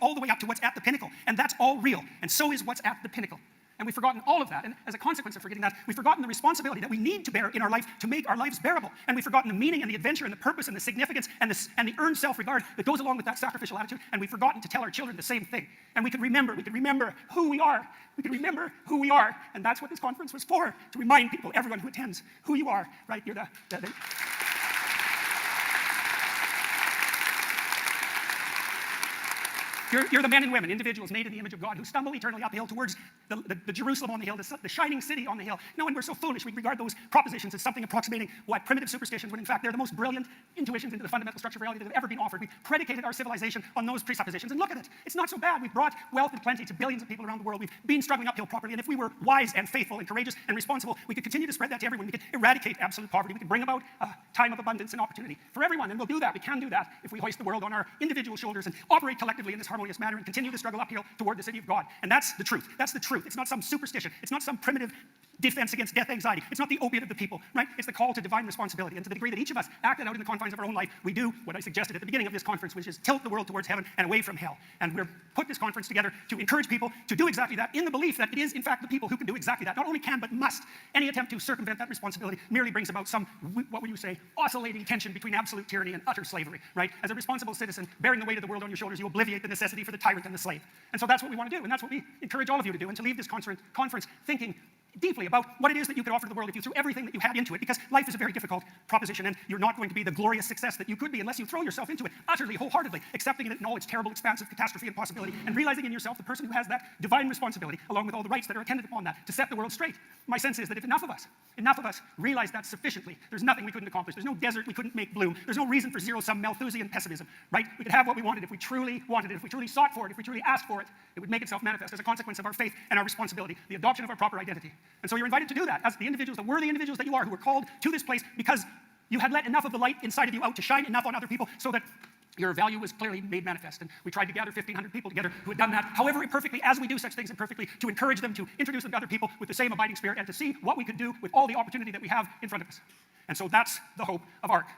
all the way up to what's at the pinnacle. And that's all real. And so is what's at the pinnacle. And we've forgotten all of that. And as a consequence of forgetting that, we've forgotten the responsibility that we need to bear in our life to make our lives bearable. And we've forgotten the meaning and the adventure and the purpose and the significance and the earned self-regard that goes along with that sacrificial attitude. And we've forgotten to tell our children the same thing. And we could remember who we are. We could remember who we are. And that's what this conference was for, to remind people, everyone who attends, who you are, right? You're You're the men and women, individuals made in the image of God, who stumble eternally uphill towards the Jerusalem on the hill, the shining city on the hill. No, and we're so foolish. We regard those propositions as something approximating what primitive superstitions, when in fact they're the most brilliant intuitions into the fundamental structure of reality that have ever been offered. We predicated our civilization on those presuppositions, and look at it. It's not so bad. We've brought wealth and plenty to billions of people around the world. We've been struggling uphill properly, and if we were wise and faithful and courageous and responsible, we could continue to spread that to everyone. We could eradicate absolute poverty. We could bring about a time of abundance and opportunity for everyone, and we'll do that. We can do that if we hoist the world on our individual shoulders and operate collectively in this harmonious manner and continue to struggle uphill toward the city of God. And that's the truth. That's the truth. It's not some superstition. It's not some primitive defense against death anxiety. It's not the opiate of the people, right? It's the call to divine responsibility. And to the degree that each of us acted out in the confines of our own life, we do what I suggested at the beginning of this conference, which is tilt the world towards heaven and away from hell. And we're put this conference together to encourage people to do exactly that, in the belief that it is, in fact, the people who can do exactly that. Not only can, but must. Any attempt to circumvent that responsibility merely brings about some, what would you say, oscillating tension between absolute tyranny and utter slavery, right? As a responsible citizen, bearing the weight of the world on your shoulders, you obliviate the necessity for the tyrant and the slave. And so that's what we want to do, and that's what we encourage all of you to do, and to leave this conference thinking deeply about what it is that you could offer to the world if you threw everything that you had into it, because life is a very difficult proposition, and you're not going to be the glorious success that you could be unless you throw yourself into it utterly, wholeheartedly, accepting it in all its terrible expanse of catastrophe and possibility, and realizing in yourself the person who has that divine responsibility, along with all the rights that are attendant upon that, to set the world straight. My sense is that if enough of us realize that sufficiently, there's nothing we couldn't accomplish. There's no desert we couldn't make bloom. There's no reason for zero-sum Malthusian pessimism, right? We could have what we wanted if we truly wanted it, if we truly sought for it, if we truly asked for it. It would make itself manifest as a consequence of our faith and our responsibility, the adoption of our proper identity. And so you're invited to do that as the individuals, the worthy individuals that you are, who were called to this place because you had let enough of the light inside of you out to shine enough on other people so that your value was clearly made manifest. And we tried to gather 1,500 people together who had done that, however imperfectly, as we do such things imperfectly, to encourage them, to introduce them to other people with the same abiding spirit, and to see what we could do with all the opportunity that we have in front of us. And so that's the hope of ARC.